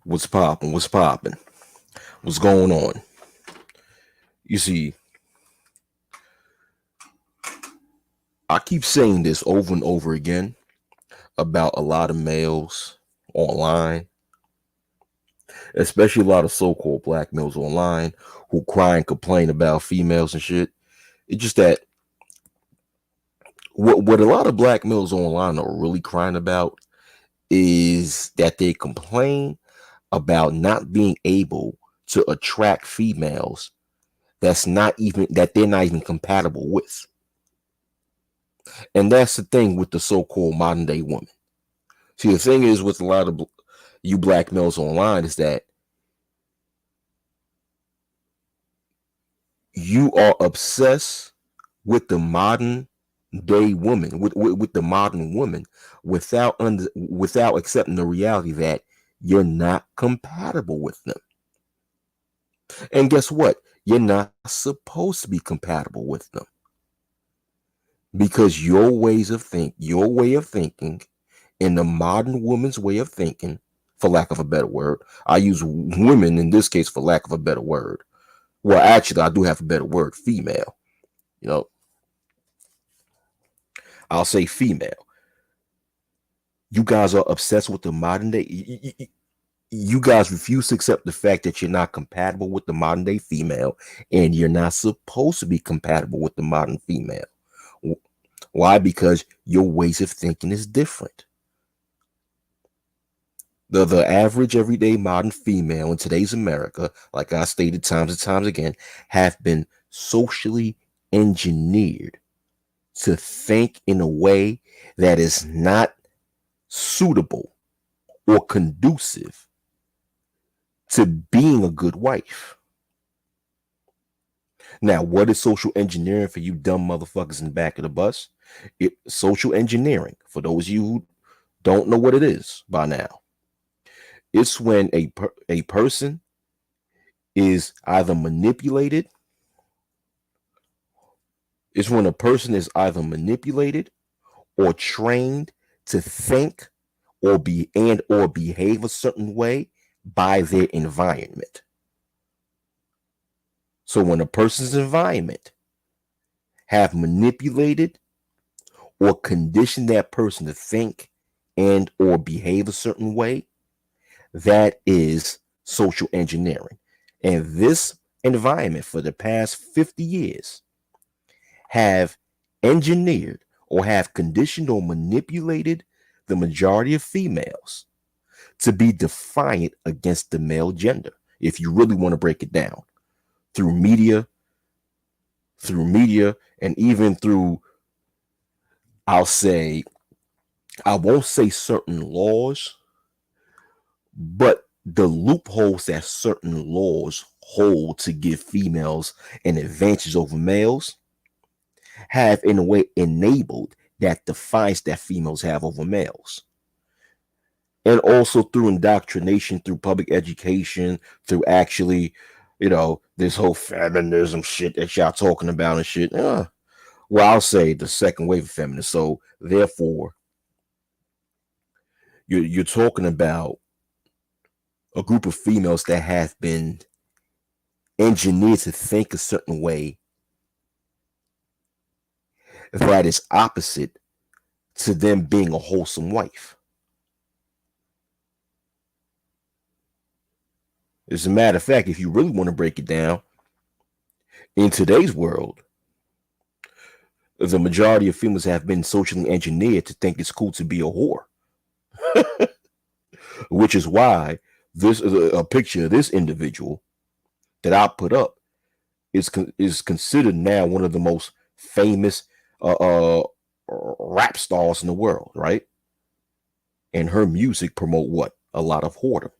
What's popping? What's popping? What's going on? You see, I keep saying this over and over again about a lot of males online, especially a lot of so-called black males online who cry and complain about females and shit. It's just that what a lot of black males online are really crying about is that they complain about not being able to attract females that they're not even compatible with. And that's the thing with the so-called modern day woman. See, the thing is with a lot of you black males online is that you are obsessed with the modern day woman, with the modern woman, without accepting the reality that you're not compatible with them. And guess what? You're not supposed to be compatible with them because your way of thinking, and the modern woman's way of thinking, for lack of a better word. I use women in this case for lack of a better word. Well, actually, I do have a better word, female. You know, I'll say female. You guys are obsessed with the modern day. You guys refuse to accept the fact that you're not compatible with the modern day female, and you're not supposed to be compatible with the modern female. Why? Because your ways of thinking is different. The average everyday modern female in today's America, like I stated times and times again, have been socially engineered to think in a way that is not suitable or conducive to being a good wife. Now, what is social engineering for you dumb motherfuckers in the back of the bus? Social engineering, for those of you who don't know what it is by now, it's when a person is either manipulated. It's when a person is either manipulated or trained to think or behave a certain way by their environment. So when a person's environment have manipulated or conditioned that person to think and or behave a certain way, that is social engineering. And this environment for the past 50 years have engineered or have conditioned or manipulated the majority of females to be defiant against the male gender, if you really want to break it down, through media, and even through, I'll say, I won't say certain laws, but the loopholes that certain laws hold to give females an advantage over males have in a way enabled that defiance that females have over males. And also through indoctrination, through public education, through actually, this whole feminism shit that y'all talking about and shit. Well, I'll say the second wave of feminists. So therefore, you're talking about a group of females that have been engineered to think a certain way that is opposite to them being a wholesome wife. As a matter of fact, if you really want to break it down, in today's world, the majority of females have been socially engineered to think it's cool to be a whore. Which is why this is a picture of this individual that I put up is considered now one of the most famous rap stars in the world, right? And her music promote what? A lot of whoredom.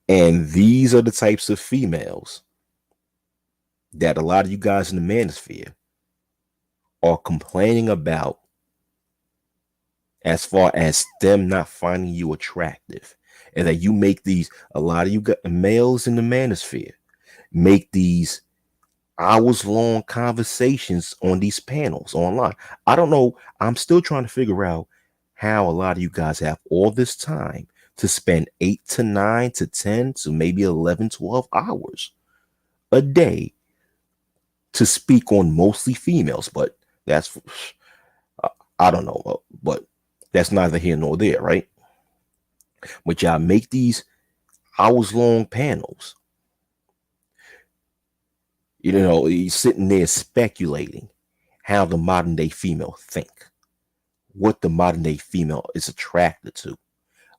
And these are the types of females that a lot of you guys in the manosphere are complaining about, as far as them not finding you attractive. And that you make these, a lot of you males in the manosphere make these hours long conversations on these panels online. I don't know. I'm still trying to figure out how a lot of you guys have all this time to spend 8 to 9 to 10 to maybe 11, 12 hours a day to speak on mostly females. But that's, I don't know, but that's neither here nor there, right? But y'all make these hours long panels. You know, he's sitting there speculating how the modern day female think, what the modern day female is attracted to,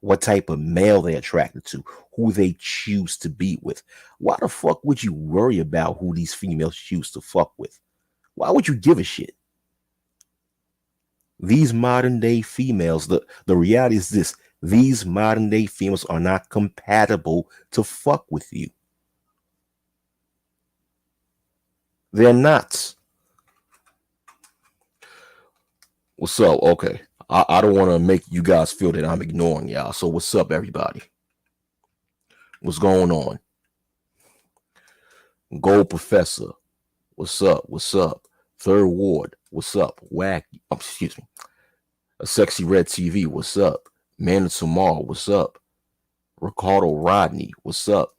what type of male they're attracted to, who they choose to be with. Why the fuck would you worry about who these females choose to fuck with? Why would you give a shit? These modern day females, the reality is this: these modern day females are not compatible to fuck with you. They're not. What's up? Okay. I don't want to make you guys feel that I'm ignoring y'all. So what's up, everybody? What's going on? Gold Professor, what's up? What's up? Third Ward, what's up? Whack, excuse me. A Sexy Red TV, what's up? Man of Tomorrow, what's up? Ricardo Rodney, what's up?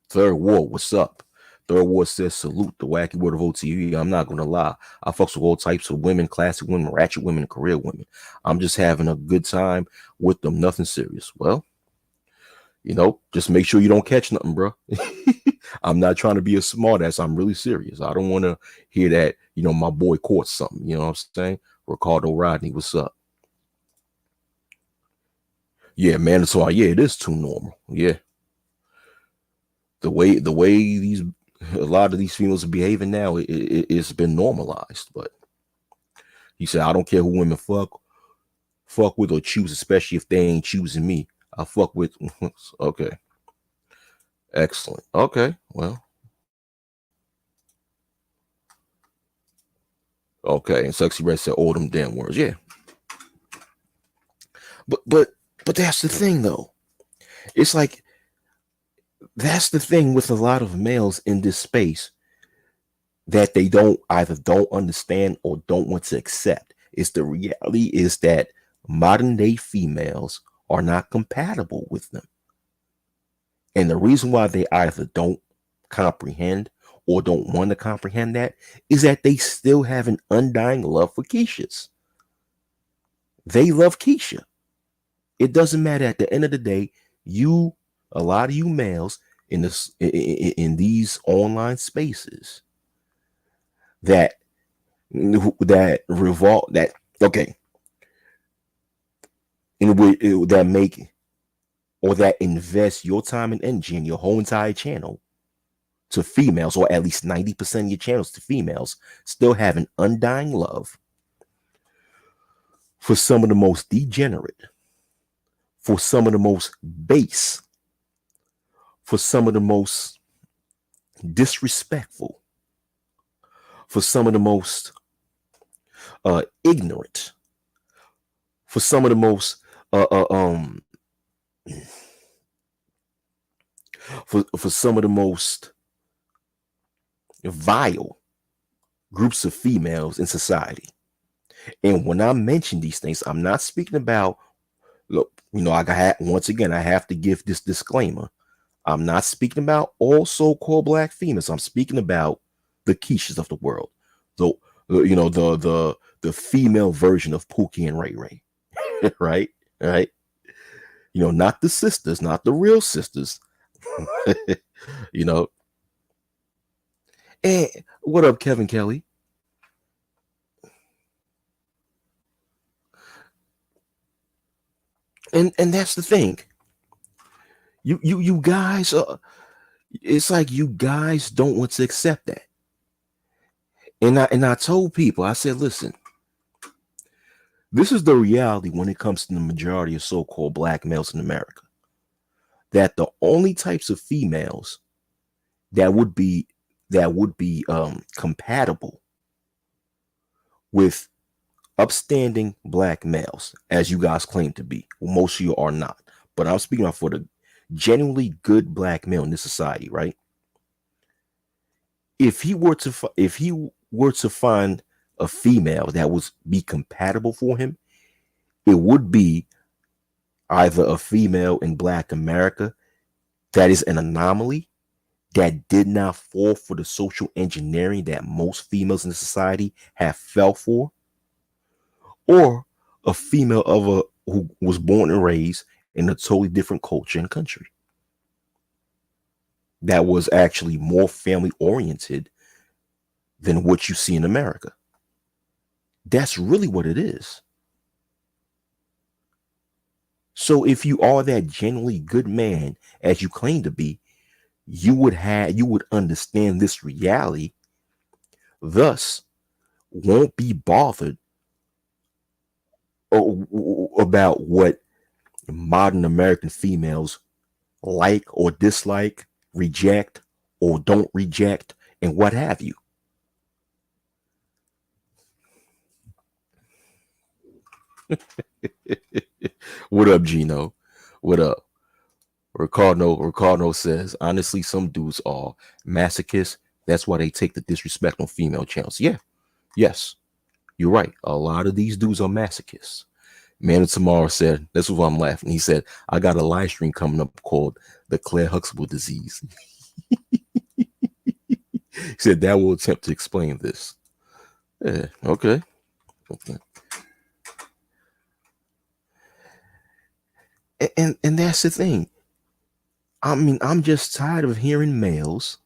Third Ward, what's up? Third Ward says salute the wacky word of OTV. I'm not gonna lie. I fucks with all types of women, classic women, ratchet women, career women. I'm just having a good time with them, nothing serious. Well, you know, just make sure you don't catch nothing, bro. I'm not trying to be a smart ass. I'm really serious. I don't want to hear that, you know, my boy caught something. You know what I'm saying? Ricardo Rodney, what's up? Yeah, man. So yeah, it is too normal. Yeah. The way these a lot of these females are behaving now, it's been normalized. But he said, I don't care who women fuck with or choose, especially if they ain't choosing me. I fuck with okay. Excellent. Okay. Well. Okay. And Sexy Red said all them damn words. Yeah. But that's the thing though. It's like that's the thing with a lot of males in this space that they don't understand or don't want to accept. It's the reality is that modern day females are not compatible with them. And the reason why they either don't comprehend or don't want to comprehend that is that they still have an undying love for Keisha's. They love Keisha. It doesn't matter at the end of the day, a lot of you males in these online spaces that revolve that okay that make or that invest your time and energy in your whole entire channel to females, or at least 90% of your channels to females, still have an undying love for some of the most degenerate, for some of the most base, for some of the most disrespectful, for some of the most ignorant, for some of the most for some of the most vile groups of females in society. And when I mention these things, I'm not speaking about, look, you know, once again, I have to give this disclaimer. I'm not speaking about all so-called black females. I'm speaking about the Keishas of the world. So, you know, the female version of Pookie and Ray Ray. Right? Right? You know, not the sisters, not the real sisters. You know. And what up, Kevin Kelly? And that's the thing. You guys it's like you guys don't want to accept that. And I told people, I said, listen, this is the reality when it comes to the majority of so-called black males in America. That the only types of females that would be compatible with upstanding black males, as you guys claim to be, well, most of you are not, but I'm speaking about for the genuinely good black male in this society, right? If he were to find a female that would be compatible for him, It would be either a female in Black America that is an anomaly that did not fall for the social engineering that most females in the society have fell for, or a female of a who was born and raised in a totally different culture and country that was actually more family oriented than what you see in America. That's really what it is. So if you are that genuinely good man as you claim to be, you would understand this reality, thus won't be bothered about what modern American females like or dislike, reject or don't reject, and what have you. What up, Gino? What up? Ricardo says, honestly, some dudes are masochists. That's why they take the disrespect on female channels. Yeah, yes, you're right. A lot of these dudes are masochists. Man of Tomorrow said, this is why I'm laughing. He said, I got a live stream coming up called the Claire Huxtable disease. He said that will attempt to explain this. Yeah, okay. Okay. And that's the thing. I mean, I'm just tired of hearing males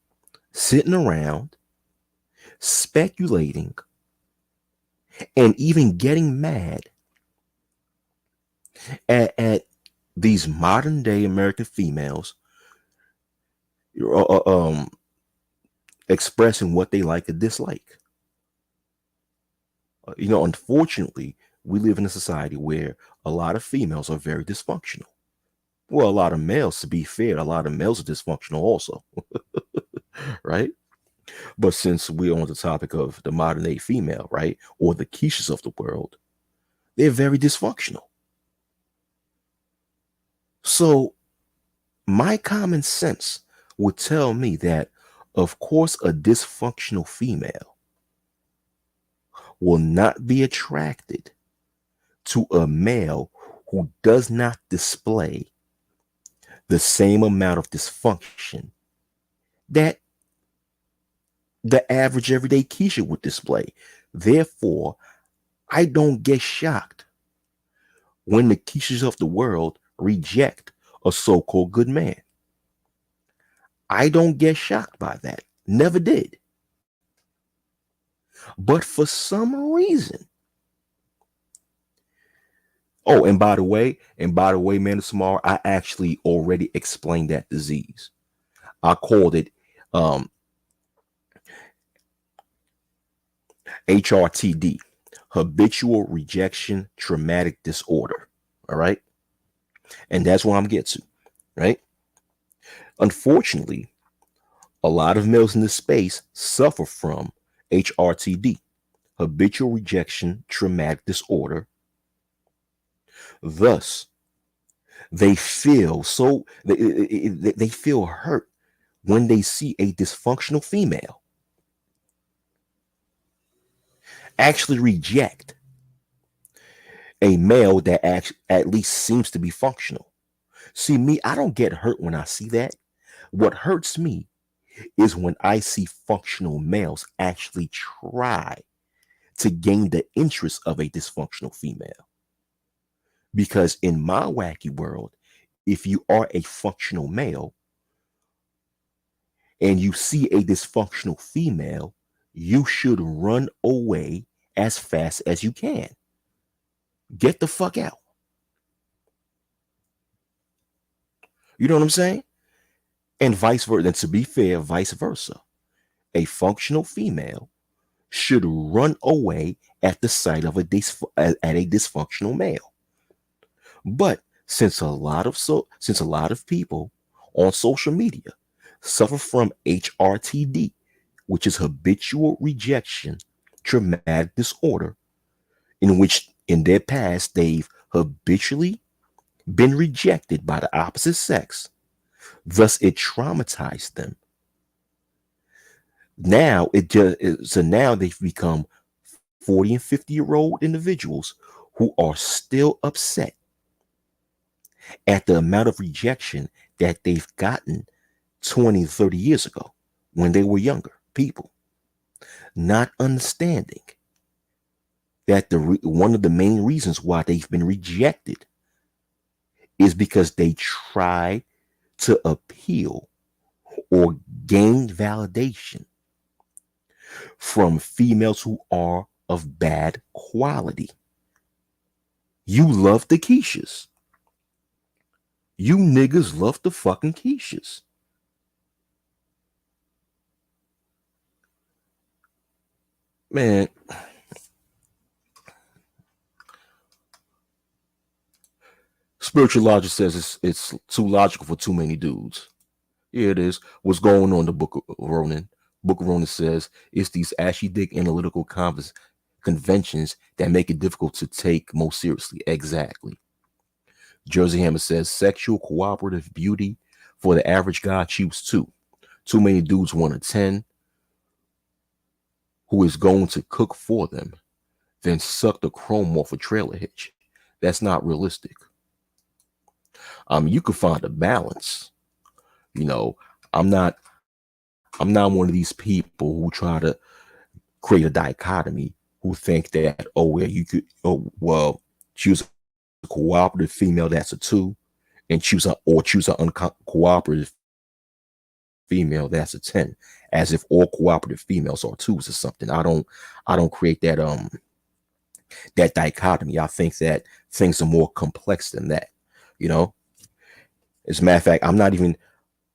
sitting around speculating and even getting mad at these modern day American females uh, uh, um, expressing what they like or dislike. Unfortunately, we live in a society where a lot of females are very dysfunctional. Well, a lot of males, to be fair, a lot of males are dysfunctional also, right? But since we're on the topic of the modern day female, right, or the Keishas of the world, they're very dysfunctional. So my common sense would tell me that, of course, a dysfunctional female will not be attracted to a male who does not display the same amount of dysfunction that the average everyday Keisha would display. Therefore, I don't get shocked when the Keishas of the world reject a so called good man. I don't get shocked by that. Never did. But for some reason, oh, and by the way, man, tomorrow, I actually already explained that disease. I called it um, HRTD, habitual rejection traumatic disorder. All right. And that's what I'm getting to. Right. Unfortunately, a lot of males in this space suffer from HRTD, habitual rejection traumatic disorder. Thus, they feel hurt when they see a dysfunctional female actually reject a male that at least seems to be functional. See, me, I don't get hurt when I see that. What hurts me is when I see functional males actually try to gain the interest of a dysfunctional female. Because in my wacky world, if you are a functional male and you see a dysfunctional female, you should run away as fast as you can. Get the fuck out. You know what I'm saying? And vice versa. And to be fair, vice versa. A functional female should run away at the sight of at a dysfunctional male. But since a lot of people on social media suffer from HRTD, which is habitual rejection traumatic disorder, in which in their past they've habitually been rejected by the opposite sex, thus it traumatized them. Now now they've become 40 and 50-year-old individuals who are still upset at the amount of rejection that they've gotten 20, 30 years ago when they were younger people, not understanding that one of the main reasons why they've been rejected is because they try to appeal or gain validation from females who are of bad quality. You love the Keishas. You niggas love the fucking Keishas. Man, spiritual logic says it's too logical for too many dudes. Yeah, it is. What's going on in the Book of Ronan? Book of Ronan says it's these ashy dick analytical conventions that make it difficult to take most seriously. Exactly. Jersey Hammer says sexual cooperative beauty for the average guy choose two. Too many dudes want a 10 who is going to cook for them, then suck the chrome off a trailer hitch. That's not realistic. You can find a balance. You know, I'm not one of these people who try to create a dichotomy who think that, oh well, you could, oh well, choose a cooperative female, that's a 2, and choose an uncooperative female, that's a 10, as if all cooperative females are 2s or something. I don't create that dichotomy. I think that things are more complex than that. You know, as a matter of fact, I'm not even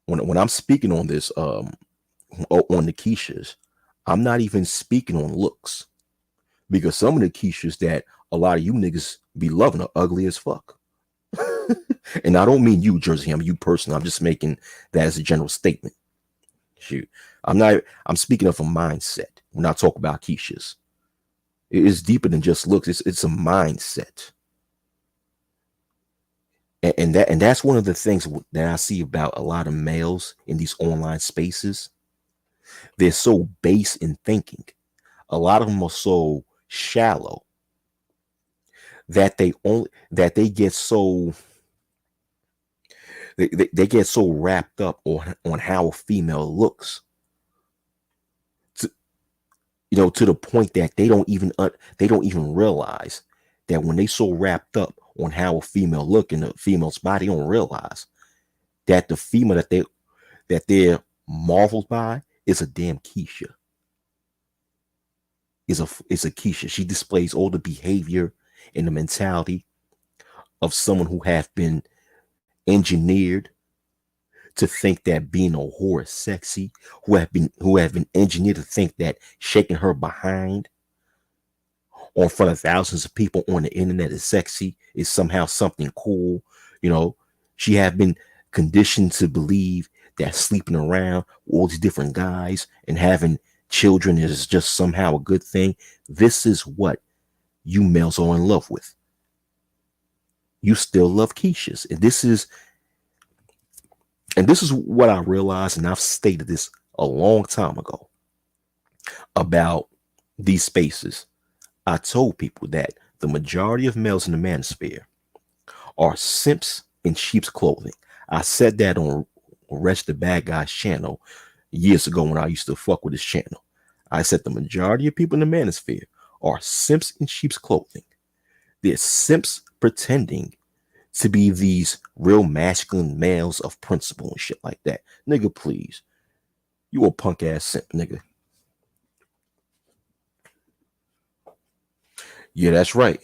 when I'm speaking on this on the Keishas, I'm not even speaking on looks, because some of the Keishas that a lot of you niggas be loving are ugly as fuck. And I don't mean you, Jersey, I'm you personally. I'm just making that as a general statement. Shoot, I'm speaking of a mindset when I talk about Keishas. It is deeper than just looks. It's a mindset. And that's one of the things that I see about a lot of males in these online spaces. They're so base in thinking. A lot of them are so shallow that they get so they get so wrapped up on how a female looks, to the point that they don't even realize that when they so wrapped up on how a female look in a female's body, they don't realize that the female that they're marveled by is a damn Keisha. Is a Keisha. She displays all the behavior and the mentality of someone who have been engineered to think that being a whore is sexy, who have been engineered to think that shaking her behind on front of thousands of people on the internet is sexy, is somehow something cool. She have been conditioned to believe that sleeping around with all these different guys and having children is just somehow a good thing. This is what you males are in love with. You still love Keishas. And this is what I realized, and I've stated this a long time ago about these spaces. I told people that the majority of males in the manosphere are simps in sheep's clothing. I said that on Rest the Bad Guy's channel years ago when I used to fuck with his channel. I said the majority of people in the manosphere are simps in sheep's clothing. They're simps pretending to be these real masculine males of principle and shit like that. Nigga, please. You a punk ass simp, nigga. Yeah, that's right.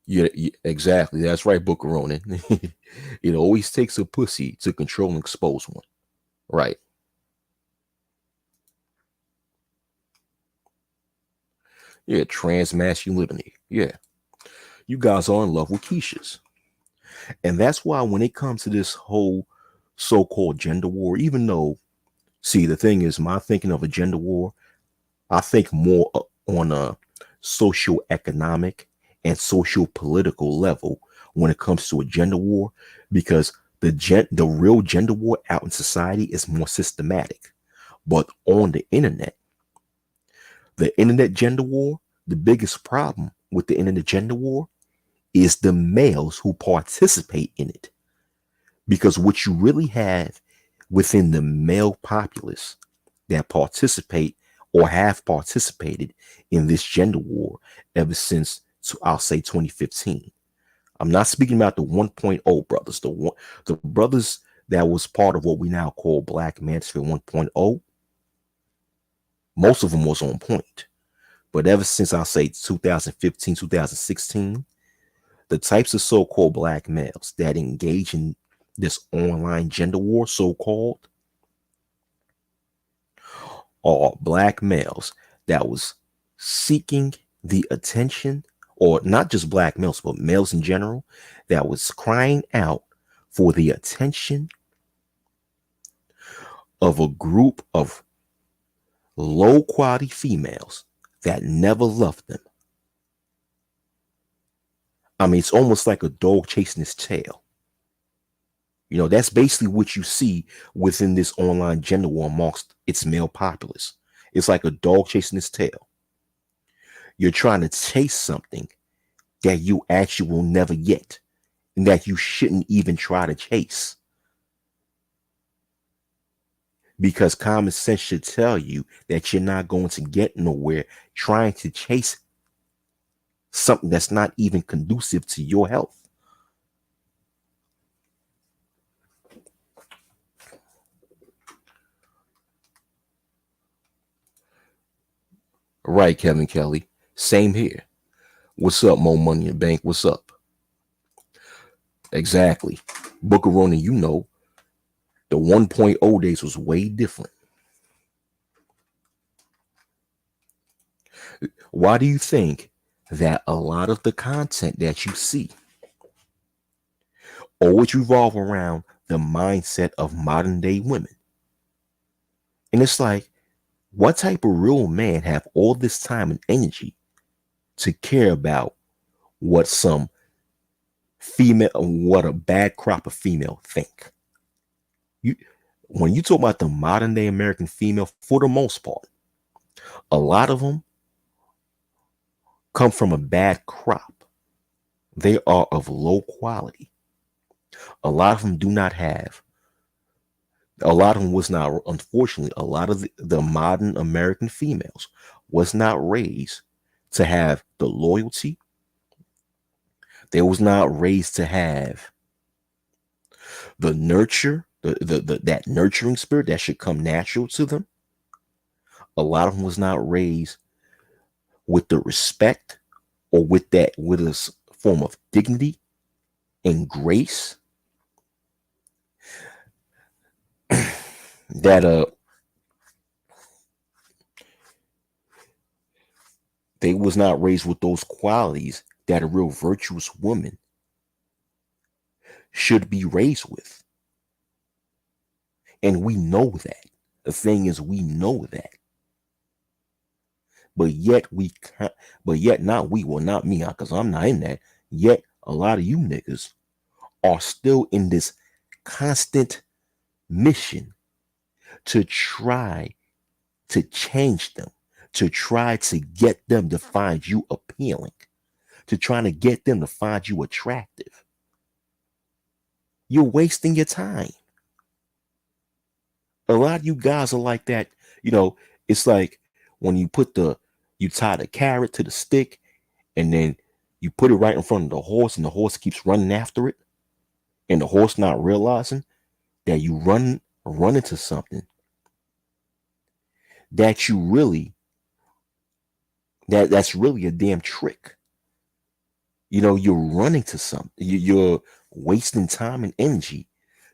Yeah, exactly. That's right, Booker Ronan. It always takes a pussy to control and expose one. Right. Yeah, trans masculinity. Yeah. You guys are in love with Keishas. And that's why when it comes to this whole so-called gender war, even though, see, the thing is, my thinking of a gender war, I think more on a socio-economic and socio-political level when it comes to a gender war, because the real gender war out in society is more systematic. But on the internet gender war, the biggest problem with the end of the gender war is the males who participate in it. Because what you really have within the male populace that participate or have participated in this gender war ever since, I'll say, 2015. I'm not speaking about the 1.0 brothers, the brothers that was part of what we now call Black Manosphere 1.0. Most of them was on point. But ever since, I'll say, 2015, 2016, the types of so-called black males that engage in this online gender war, so-called, are black males that was seeking the attention, or not just black males, but males in general, that was crying out for the attention of a group of low quality females that never loved them. I mean, it's almost like a dog chasing its tail. You know, that's basically what you see within this online gender war amongst its male populace. It's like a dog chasing its tail. You're trying to chase something that you actually will never get and that you shouldn't even try to chase. Because common sense should tell you that you're not going to get nowhere trying to chase something that's not even conducive to your health. Right, Kevin Kelly. Same here. What's up, Mo Money in Bank? What's up? Exactly. Bookeroni, you know, the 1.0 days was way different. Why do you think that a lot of the content that you see always revolve around the mindset of modern day women? And it's like, what type of real man have all this time and energy to care about what some female, what a bad crop of female think? You, when you talk about the modern day American female, for the most part, a lot of them come from a bad crop. They are of low quality. A lot of them do not have, a lot of them was not, unfortunately, a lot of the modern American females was not raised to have the loyalty. They was not raised to have the nurture, that nurturing spirit that should come natural to them. A lot of them was not raised with the respect or with a form of dignity and grace that they was not raised with those qualities that a real virtuous woman should be raised with. And we know that. The thing is, we know that. But yet we can't, but yet not we, well, not me, because I'm not in that. Yet a lot of you niggas are still in this constant mission to try to change them, to try to get them to find you appealing, to try to get them to find you attractive. You're wasting your time. A lot of you guys are like that. You know, it's like when you tie the carrot to the stick and then you put it right in front of the horse and the horse keeps running after it. And the horse not realizing that you run into something that you really, that's really a damn trick. You know, you're running to something. You're wasting time and energy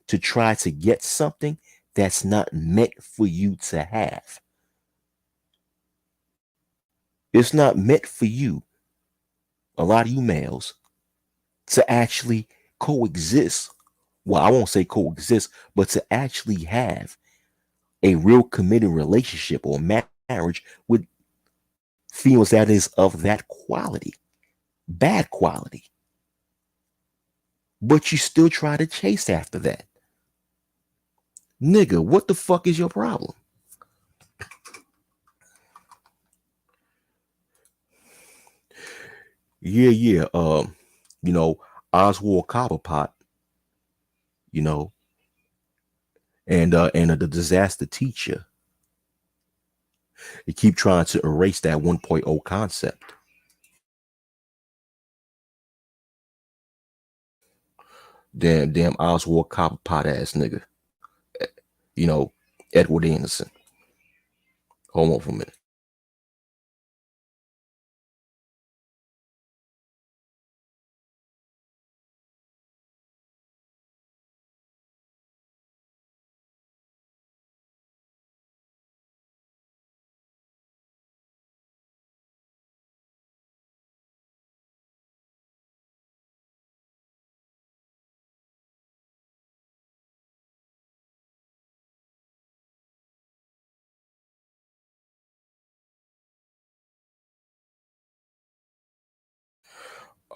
to try to get something that's not meant for you to have. It's not meant for you, a lot of you males, to actually coexist. Well, I won't say coexist, but to actually have a real committed relationship or marriage with females that is of that quality, bad quality. But you still try to chase after that. Nigga, what the fuck is your problem? Yeah, yeah. You know, Oswald Cobblepot, you know, and the disaster teacher. They keep trying to erase that 1.0 concept. Damn Oswald Cobblepot ass nigga. You know, Edward Anderson. Hold on for a minute.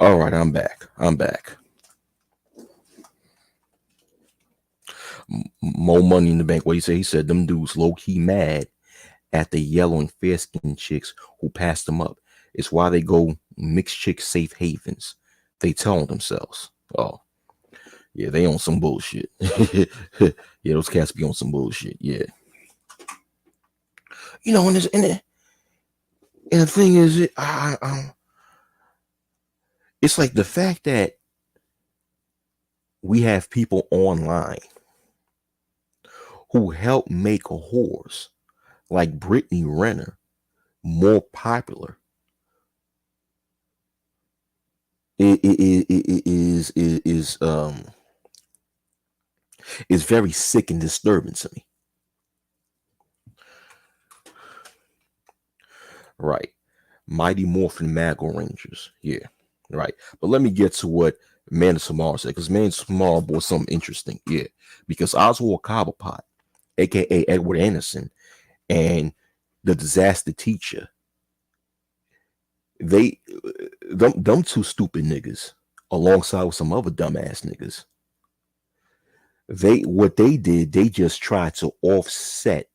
All right, I'm back. I'm back. More money in the bank. What he said? He said them dudes low key mad at the yellow and fair skinned chicks who passed them up. It's why they go mixed chick safe havens. They tell themselves, oh, yeah, they on some bullshit. Yeah, those cats be on some bullshit. Yeah. You know, and the thing is, it's like the fact that we have people online who help make whores like Brittany Renner more popular. It is very sick and disturbing to me. Right. Mighty Morphin Maggle Rangers. Yeah. Right. But let me get to what Man of Tomorrow said, because Man of Tomorrow brought something interesting. Yeah. Because Oswald Cobblepot, aka Edward Anderson, and the disaster teacher, they them two stupid niggas, alongside with some other dumbass niggas, what they did, they just tried to offset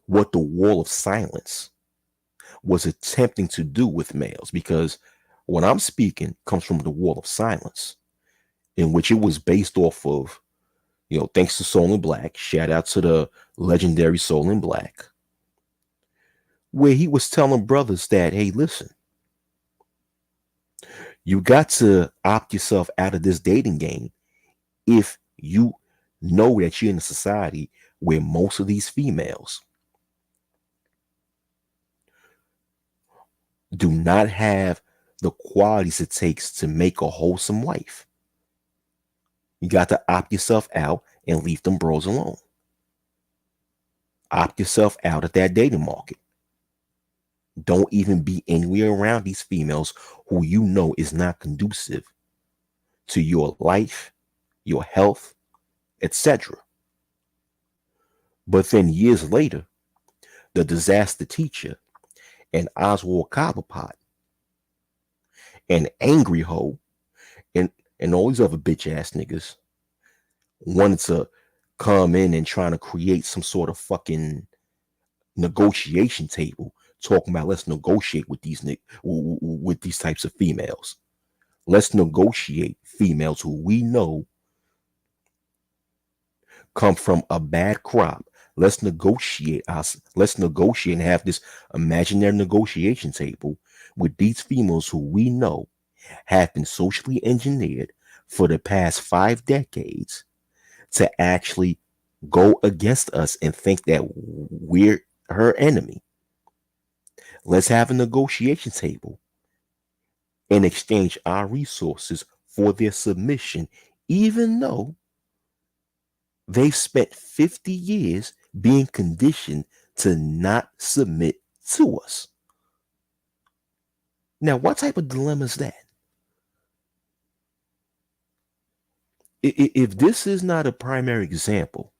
what the wall of silence was attempting to do with males, because what I'm speaking comes from the wall of silence, in which it was based off of, thanks to Soul in Black, shout out to the legendary Soul in Black, where he was telling brothers that, hey, listen, you got to opt yourself out of this dating game if you know that you're in a society where most of these females do not have the qualities it takes to make a wholesome wife. You got to opt yourself out and leave them bros alone. Opt yourself out of that dating market. Don't even be anywhere around these females who you know is not conducive to your life, your health, etc. But then years later, the disaster teacher and Oswald Cobblepot and Angry Ho and all these other bitch ass niggas wanted to come in and trying to create some sort of fucking negotiation table, talking about let's negotiate with with these types of females. Let's negotiate females who we know come from a bad crop. Let's negotiate us. Let's negotiate and have this imaginary negotiation table with these females who we know have been socially engineered for the past 5 decades to actually go against us and think that we're her enemy. Let's have a negotiation table and exchange our resources for their submission, even though they've spent 50 years being conditioned to not submit to us. Now, what type of dilemma is that? If this is not a primary example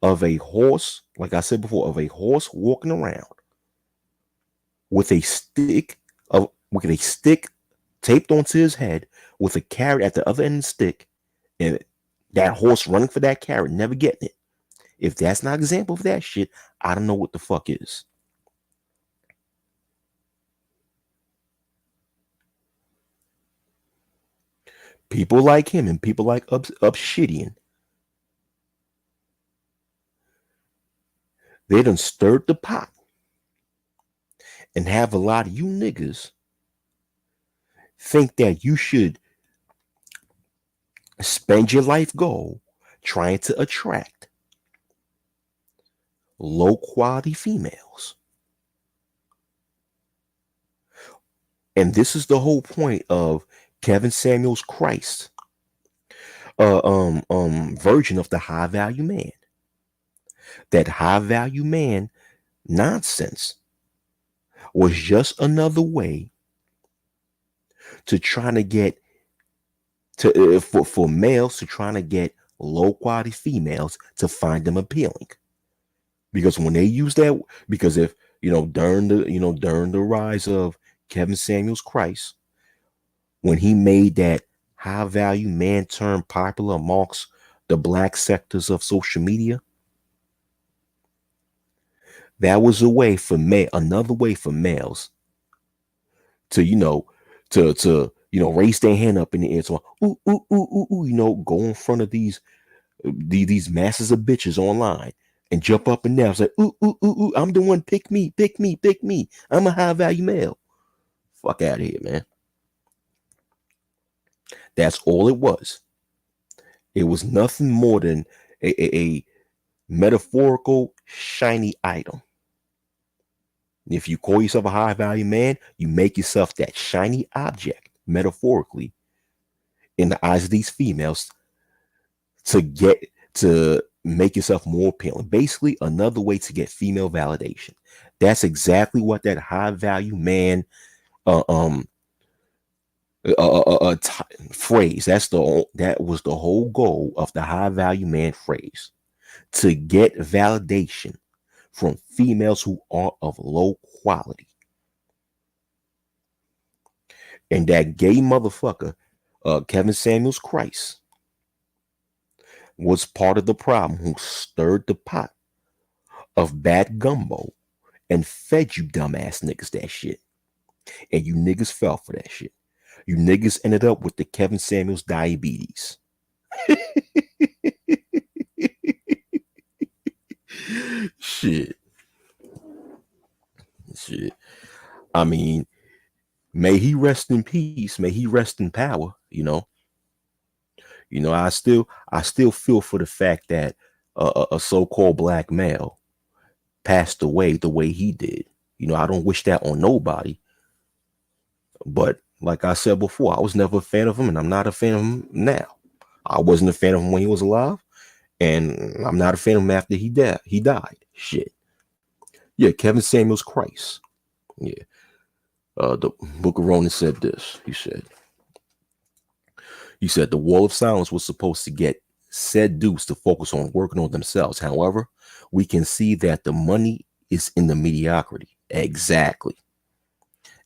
of a horse, like I said before, of a horse walking around with a stick taped onto his head with a carrot at the other end of the stick, and that horse running for that carrot, never getting it. If that's not an example of that shit, I don't know what the fuck is. People like him and people like Obsidian, they done stirred the pot and have a lot of you niggas think that you should spend your life goal trying to attract low quality females. And this is the whole point of Kevin Samuels Christ, version of the high value man. That high value man nonsense was just another way to try to get to for males to trying to get low quality females to find them appealing. Because when they use that, because if during the rise of Kevin Samuels Christ, when he made that high value man term popular amongst the black sectors of social media, that was a way for another way for males to raise their hand up in the air, so ooh ooh ooh ooh ooh, go in front of these masses of bitches online and jump up and down, say ooh ooh ooh ooh, I'm the one, pick me, pick me, pick me, I'm a high value male. Fuck out of here, man. That's all it was. It was nothing more than a metaphorical shiny item. If you call yourself a high value man, you make yourself that shiny object, metaphorically, in the eyes of these females to make yourself more appealing. Basically, another way to get female validation. That's exactly what that high value man uh, um phrase. That was the whole goal of the high value man phrase, to get validation from females who are of low quality. And that gay motherfucker, Kevin Samuels Christ, was part of the problem, who stirred the pot of bad gumbo and fed you dumbass niggas that shit. And you niggas fell for that shit. You niggas ended up with the Kevin Samuels diabetes. Shit. Shit. I mean, may he rest in peace. May he rest in power. I still feel for the fact that a so-called black male passed away the way he did. I don't wish that on nobody. But like I said before, I was never a fan of him, and I'm not a fan of him now. I wasn't a fan of him when he was alive, and I'm not a fan of him after he died. Shit. Yeah, Kevin Samuels Christ. Yeah. The Book of Romans said this. He said the wall of silence was supposed to get said dudes to focus on working on themselves. However, we can see that the money is in the mediocrity. Exactly.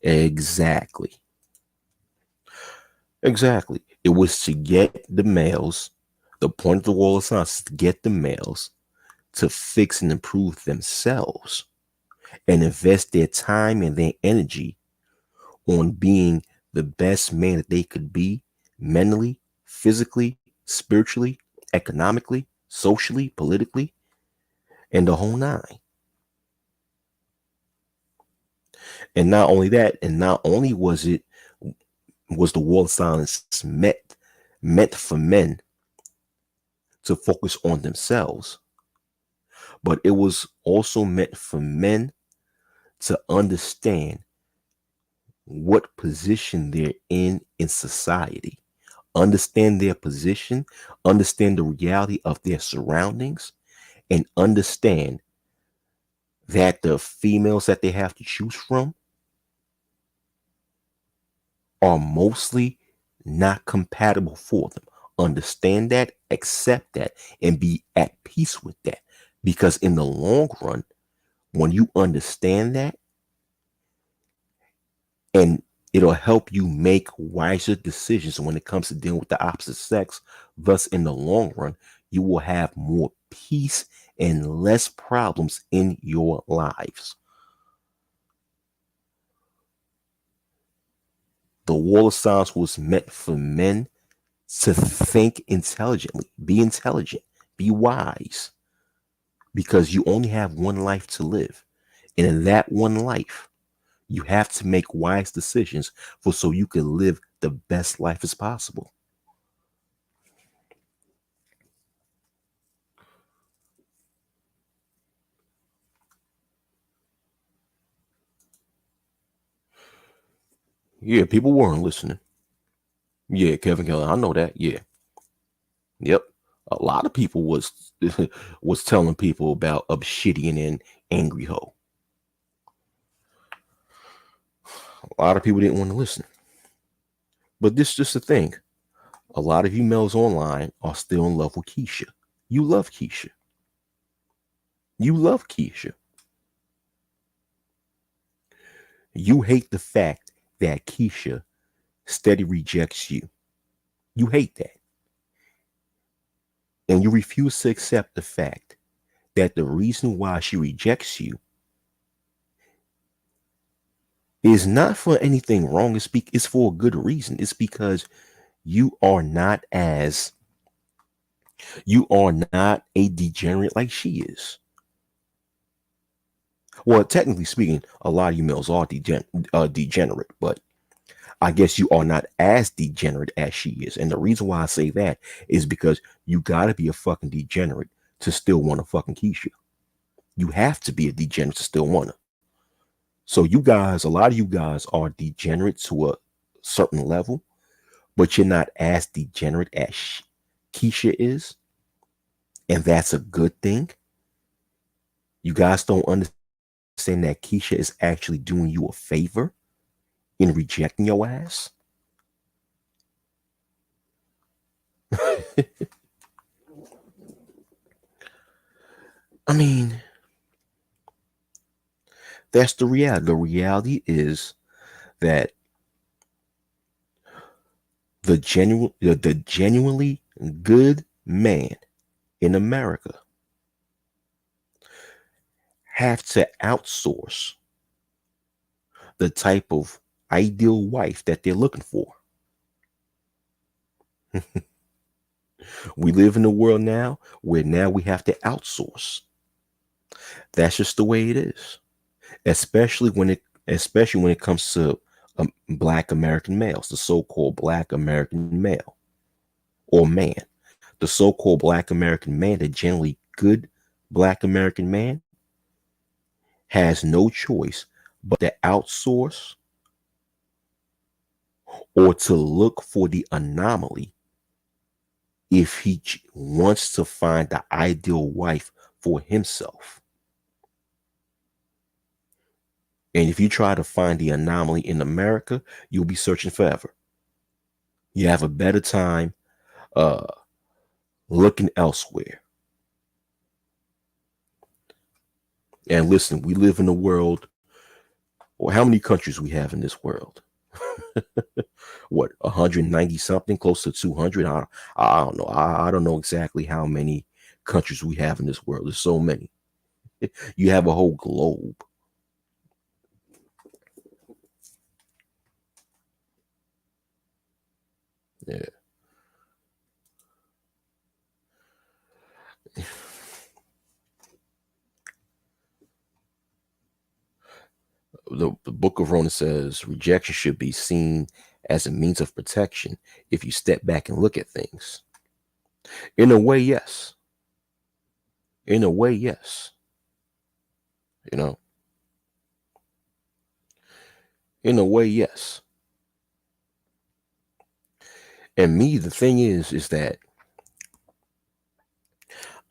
Exactly. Exactly. It was to get the males, the point of the wall of silence is to get the males to fix and improve themselves and invest their time and their energy on being the best man that they could be, mentally, physically, spiritually, economically, socially, politically, and the whole nine. And not only that, and not only was the wall of silence meant for men to focus on themselves, but it was also meant for men to understand what position they're in society, understand their position, understand the reality of their surroundings, and understand that the females that they have to choose from are mostly not compatible for them. Understand that, accept that, and be at peace with that. Because in the long run, when you understand that, and it'll help you make wiser decisions when it comes to dealing with the opposite sex. Thus, in the long run, you will have more peace and less problems in your lives. The wall of silence was meant for men to think intelligently, be intelligent, be wise, because you only have one life to live. And in that one life, you have to make wise decisions for so you can live the best life as possible. Yeah, people weren't listening. Yeah, Kevin Keller, I know that. Yeah. Yep. A lot of people was was telling people about Obsidian and Angry Ho. A lot of people didn't want to listen. But this is just the thing. A lot of you males online are still in love with Keisha. You love Keisha. You love Keisha. You hate the fact that Keisha steady rejects you. You hate that. And you refuse to accept the fact that the reason why she rejects you is not for anything wrong. It's for a good reason. It's because you are not as you are not a degenerate like she is. Well, technically speaking, a lot of you males are degenerate, but I guess you are not as degenerate as she is. And the reason why I say that is because you gotta be a fucking degenerate to still want to fucking Keisha. You have to be a degenerate to still want to. So you guys, a lot of you guys are degenerate to a certain level, but you're not as degenerate as Keisha is, and that's a good thing. You guys don't understand that Keisha is actually doing you a favor in rejecting your ass. I mean, that's the reality. The reality is that the genuinely good man in America have to outsource the type of ideal wife that they're looking for. We live in a world now where now we have to outsource. That's just the way it is. Especially when it comes to black American males, the so-called black American male or man. The so-called black American man, the generally good black American man, has no choice but to outsource or to look for the anomaly if he wants to find the ideal wife for himself. And if you try to find the anomaly in America, you'll be searching forever. You have a better time uh, looking elsewhere. And listen, we live in a world, or how many countries we have in this world? What, 190 something, close to 200? I don't know. I don't know exactly how many countries we have in this world. There's so many. You have a whole globe. Yeah. The book of Romans says rejection should be seen as a means of protection if you step back and look at things. In a way, yes. In a way, yes. You know, in a way, yes. And me, the thing is that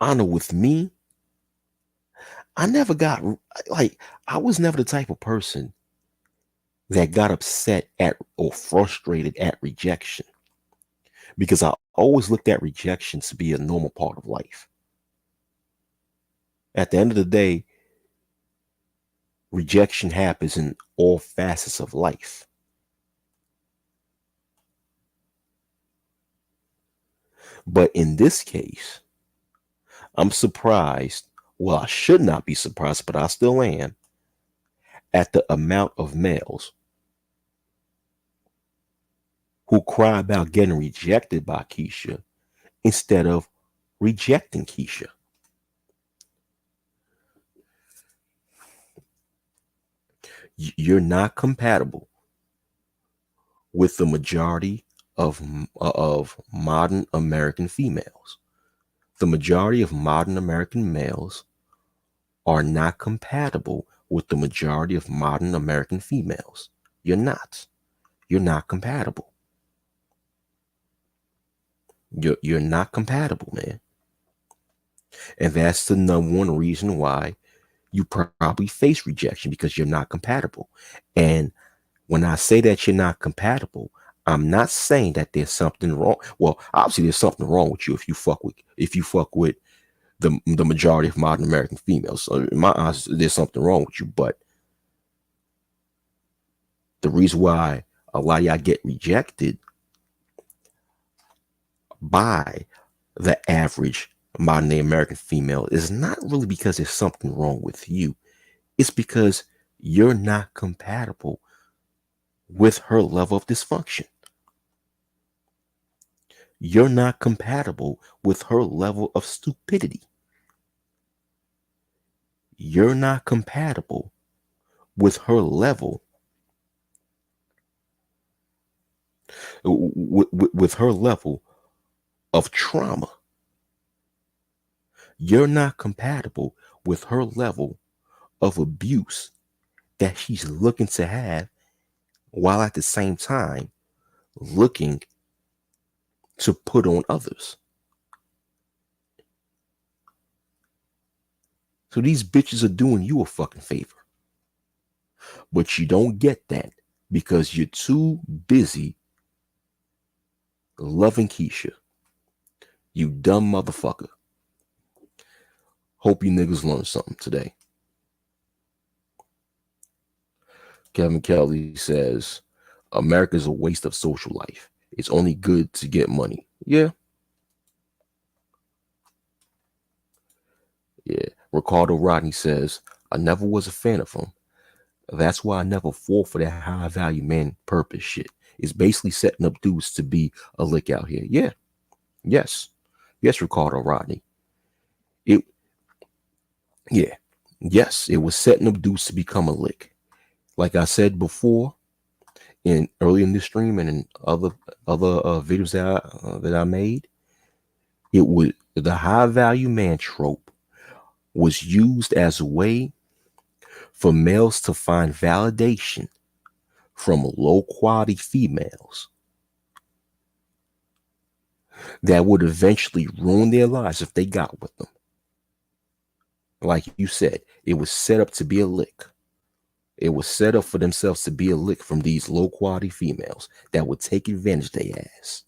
I know with me, I never got like I was never the type of person that got upset at or frustrated at rejection because I always looked at rejection to be a normal part of life. At the end of the day, rejection happens in all facets of life. But in this case, I'm surprised. Well, I should not be surprised, but I still am at the amount of males who cry about getting rejected by Keisha instead of rejecting Keisha. You're not compatible with the majority of modern American females. The majority of modern American males are not compatible with the majority of modern American females. You're not. You're not compatible. You're not compatible, man. And that's the number one reason why you probably face rejection, because you're not compatible. And when I say that you're not compatible, I'm not saying that there's something wrong. Well, obviously there's something wrong with you if you fuck with the majority of modern American females. So in my eyes, there's something wrong with you. But the reason why a lot of y'all get rejected by the average modern day American female is not really because there's something wrong with you. It's because you're not compatible with her level of dysfunction. You're not compatible with her level of stupidity. You're not compatible with her level with her level of trauma. You're not compatible with her level of abuse that she's looking to have, while at the same time looking to put on others. So these bitches are doing you a fucking favor. But you don't get that because you're too busy loving Keisha. You dumb motherfucker. Hope you niggas learned something today. Kevin Kelly says, America's a waste of social life. It's only good to get money. Yeah. Yeah. Ricardo Rodney says, I never was a fan of him. That's why I never fall for that high value man purpose shit. It's basically setting up dudes to be a lick out here. Yeah. Yes. Yes, Ricardo Rodney. It yeah. Yes, it was setting up dudes to become a lick. Like I said before, in early in this stream and in other videos that I made, it would the high value man trope was used as a way for males to find validation from low quality females that would eventually ruin their lives if they got with them. Like you said, it was set up to be a lick. It was set up for themselves to be a lick from these low quality females that would take advantage of their ass.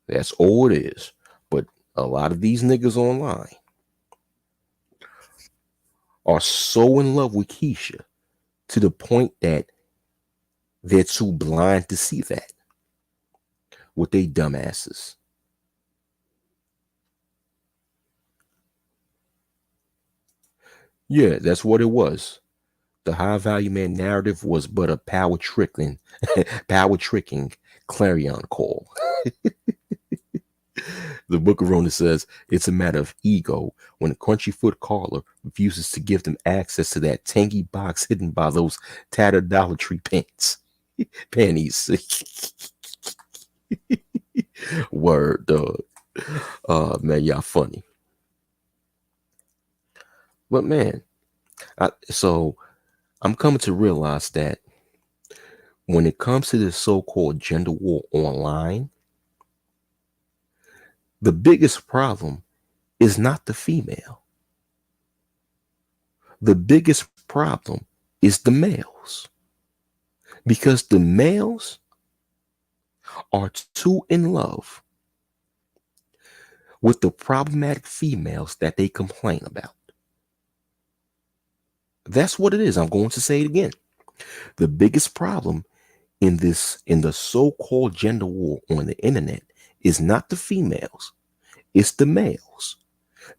That's all it is. But a lot of these niggas online are so in love with Keisha to the point that they're too blind to see that with they dumbasses. Yeah, that's what it was. The high value man narrative was but a power tricking clarion call. The Book of Rona says it's a matter of ego when a crunchy-foot caller refuses to give them access to that tangy box hidden by those tattered Dollar Tree panties. Word, dog. Man, y'all funny. But man, so I'm coming to realize that when it comes to this so-called gender war online, the biggest problem is not the female. The biggest problem is the males. Because the males are too in love with the problematic females that they complain about. That's what it is. I'm going to say it again. The biggest problem in the so-called gender war on the internet is not the females, it's the males.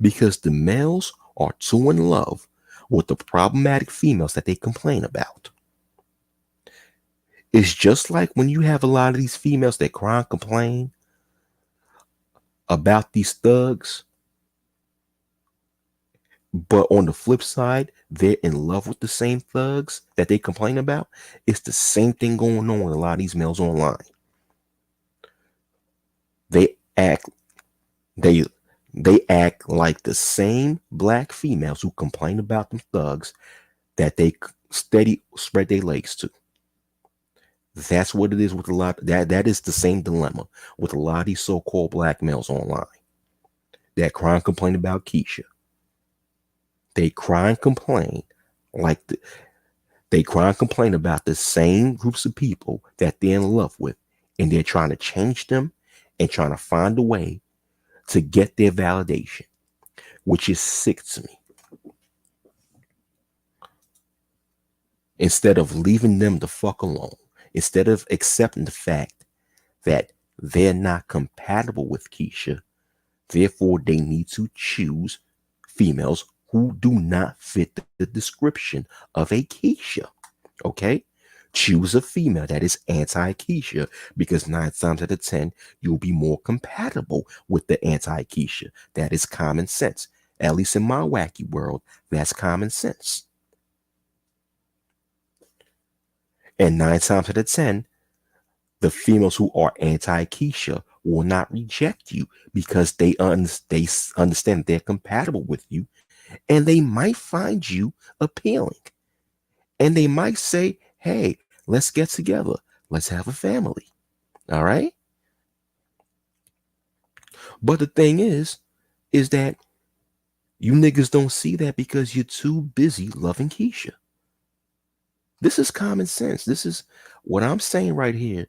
Because the males are too in love with the problematic females that they complain about. It's just like when you have a lot of these females that cry and complain about these thugs, but on the flip side, they're in love with the same thugs that they complain about. It's the same thing going on with a lot of these males online. They act they they act like the same black females who complain about them thugs that they steady spread their legs to. That's what it is with a lot. That is the same dilemma with a lot of these so-called black males online that cry and complain about Keisha. They cry and complain like they cry and complain about the same groups of people that they're in love with, and they're trying to change them and trying to find a way to get their validation, which is sick to me. Instead of leaving them the fuck alone, instead of accepting the fact that they're not compatible with Keisha, therefore they need to choose females who do not fit the description of a Keisha. Okay? Choose a female that is anti-Keisha, because 9 times out of 10, you'll be more compatible with the anti-Keisha. That is common sense. At least in my wacky world, that's common sense. And 9 times out of 10, the females who are anti-Keisha will not reject you because they understand they're compatible with you, and they might find you appealing. And they might say, hey, let's get together. Let's have a family. All right? But the thing is that you niggas don't see that because you're too busy loving Keisha. This is common sense. This is what I'm saying right here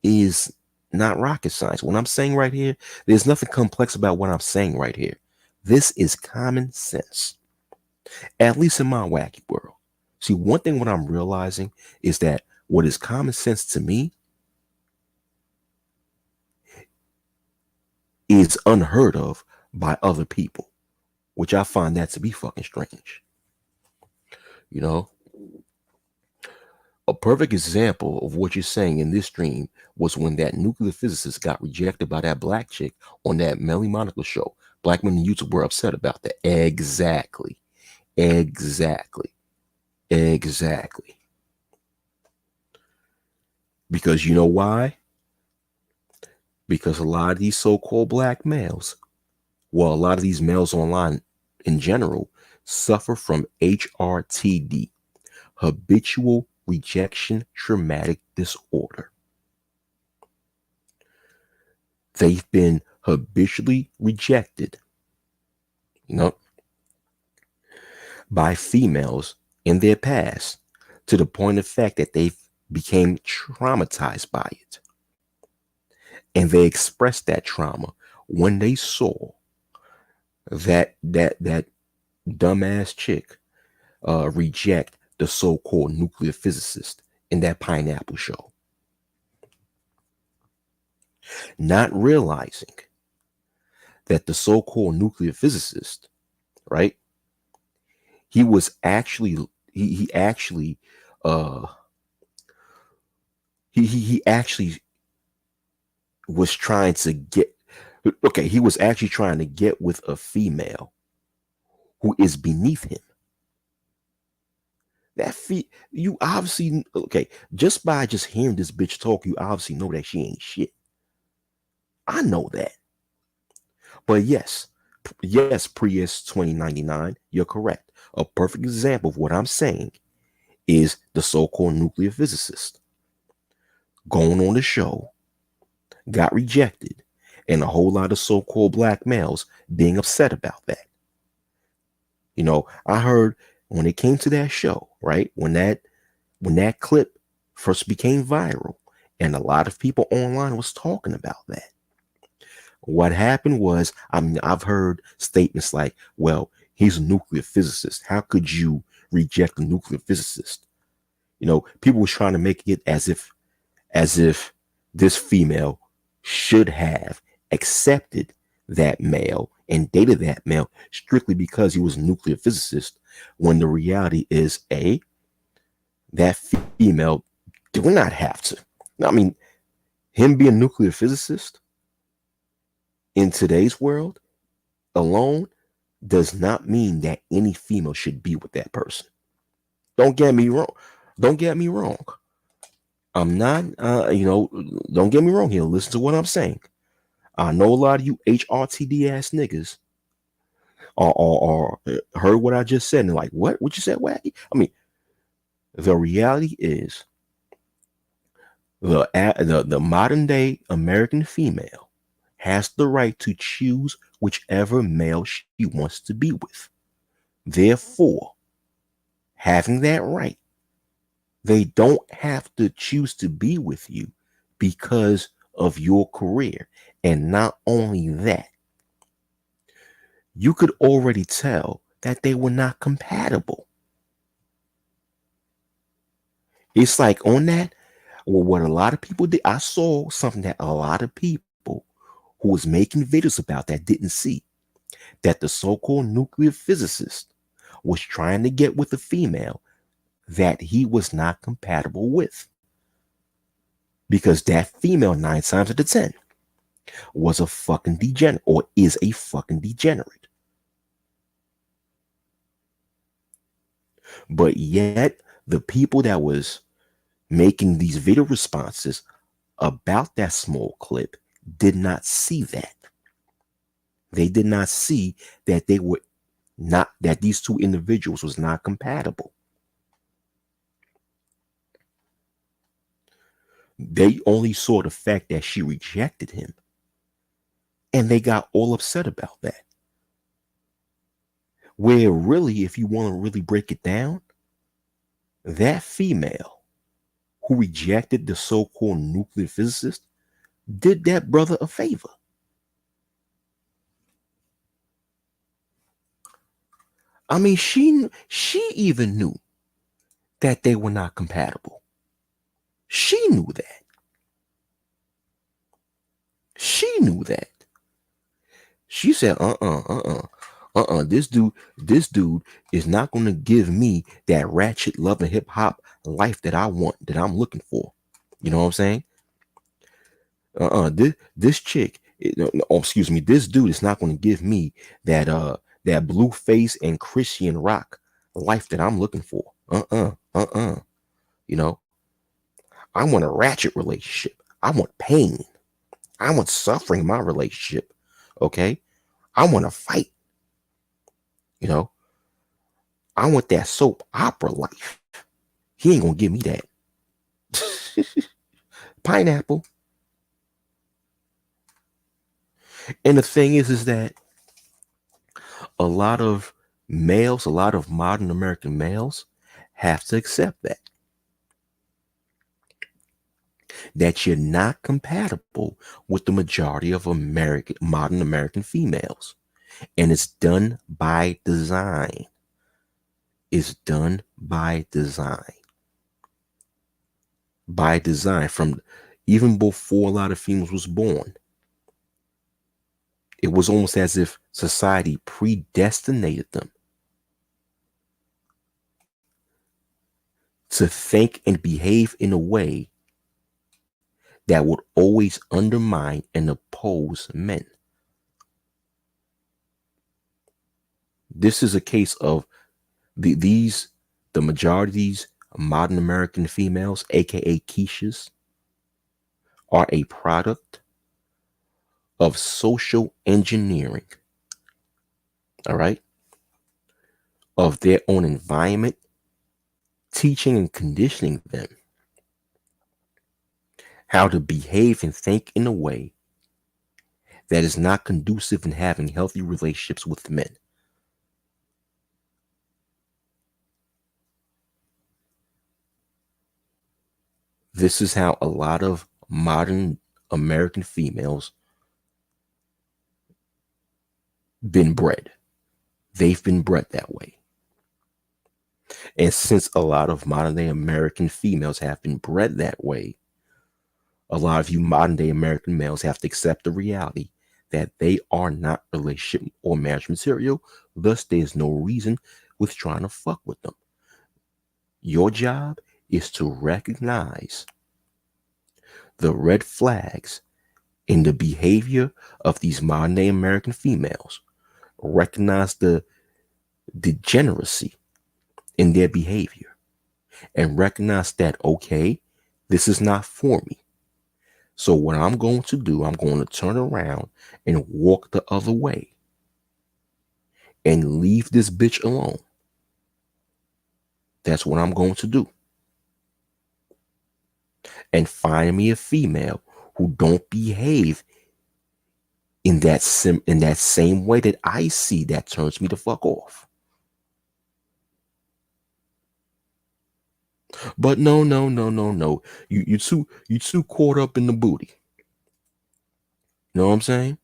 is not rocket science. What I'm saying right here, there's nothing complex about what I'm saying right here. This is common sense, at least in my wacky world. See, one thing what I'm realizing is that what is common sense to me is unheard of by other people, which I find that to be fucking strange. You know? A perfect example of what you're saying in this stream was when that nuclear physicist got rejected by that black chick on that Melly Monica show. Black men in YouTube were upset about that. Exactly. Because you know why? Because a lot of these so-called black males, well, a lot of these males online in general, suffer from HRTD, habitual rejection traumatic disorder. They've been habitually rejected, by females in their past, to the point of fact that they became traumatized by it. And they expressed that trauma when they saw that dumbass chick reject the so-called nuclear physicist in that Pineapple show. Not realizing that the so-called nuclear physicist, right? He was actually he actually was trying to get he was actually trying to get with a female who is beneath him. You obviously, just by just hearing this bitch talk, you obviously know that she ain't shit. I know that. But yes, Prius 2099, you're correct. A perfect example of what I'm saying is the so-called nuclear physicist going on the show, got rejected, and a whole lot of so-called black males being upset about that. I heard when it came to that show, right? When that clip first became viral, and a lot of people online was talking about that. What happened was, I've heard statements like, well, he's a nuclear physicist. How could you reject a nuclear physicist? People were trying to make it as if this female should have accepted that male and dated that male strictly because he was a nuclear physicist, when the reality is A, that female do not have to. I mean, him being a nuclear physicist in today's world alone does not mean that any female should be with that person. Don't get me wrong. Don't get me wrong. I'm not, don't get me wrong here. Listen to what I'm saying. I know a lot of you HRTD ass niggas are heard what I just said and like, what? What you said, Wacky? I mean, the reality is the modern day American female has the right to choose whichever male she wants to be with. Therefore, having that right, they don't have to choose to be with you because of your career. And not only that, you could already tell that they were not compatible. It's like on that, well, what a lot of people did, I saw something that a lot of people who was making videos about that didn't see, that the so-called nuclear physicist was trying to get with a female that he was not compatible with. Because that female, 9 times out of 10, was a fucking degenerate or is a fucking degenerate. But yet, the people that was making these video responses about that small clip did not see that. They did not see that they were not, that these two individuals was not compatible. They only saw the fact that she rejected him. And they got all upset about that. Where really, if you want to really break it down, that female who rejected the so-called nuclear physicist did that brother a favor. I mean, she even knew that they were not compatible. She knew that. She knew that. She said, this dude is not going to give me that ratchet love and hip hop life that I want, that I'm looking for. You know what I'm saying? This chick, this dude is not going to give me that blue face and Christian rock life that I'm looking for. You know, I want a ratchet relationship. I want pain. I want suffering in my relationship. Okay. I want to fight. You know, I want that soap opera life. He ain't gonna give me that. Pineapple. And the thing is that a lot of males, a lot of modern American males have to accept that you're not compatible with the majority of modern American females. And it's done by design. It's done by design. By design, from even before a lot of females was born. It was almost as if society predestinated them to think and behave in a way that would always undermine and oppose men. This is a case of the majority of these modern American females, aka Keishas, are a product of social engineering. All right? Of their own environment, teaching and conditioning them how to behave and think in a way that is not conducive in having healthy relationships with men. This is how a lot of modern American females been bred. They've been bred that way. And since a lot of modern day American females have been bred that way, a lot of you modern day American males have to accept the reality that they are not relationship or marriage material. Thus, there's no reason with trying to fuck with them. Your job is to recognize the red flags in the behavior of these modern day American females, recognize the degeneracy in their behavior, and recognize that, okay, this is not for me. So what I'm going to do, I'm going to turn around and walk the other way and leave this bitch alone. That's what I'm going to do. And find me a female who don't behave in that same way that I see that turns me the fuck off. But no, no, no, no, no. You too caught up in the booty. You know what I'm saying?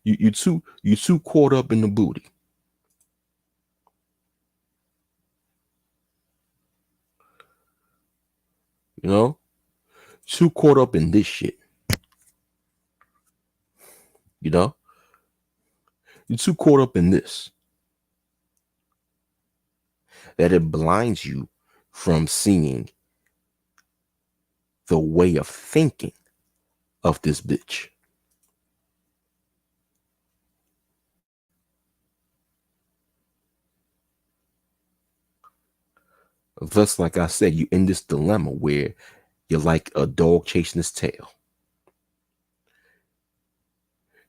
You too caught up in the booty. You know? Too caught up in this shit. You know? You're too caught up in this that it blinds you from seeing the way of thinking of this bitch. Thus, like I said, you in this dilemma where you're like a dog chasing its tail.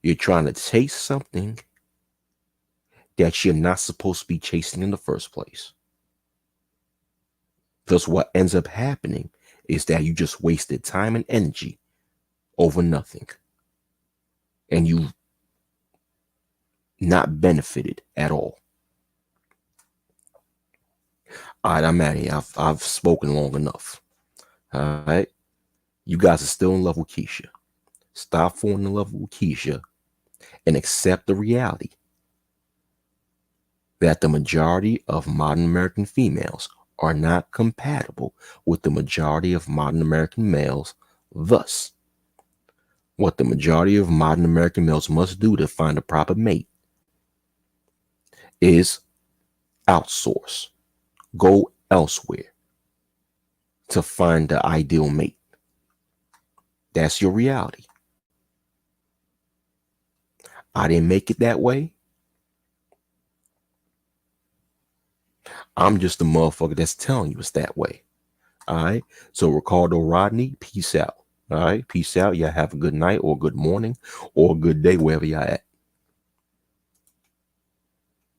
You're trying to chase something that you're not supposed to be chasing in the first place. Thus, what ends up happening is that you just wasted time and energy over nothing. And you not benefited at all. All right, I'm out of here. I've spoken long enough. All right. You guys are still in love with Keisha. Stop falling in love with Keisha and accept the reality that the majority of modern American females are not compatible with the majority of modern American males. Thus, what the majority of modern American males must do to find a proper mate is outsource, go elsewhere to find the ideal mate. That's your reality. I didn't make it that way. I'm just a motherfucker that's telling you it's that way. All right. So Ricardo Rodney, peace out. All right. Peace out. Y'all have a good night or good morning or a good day wherever y'all at.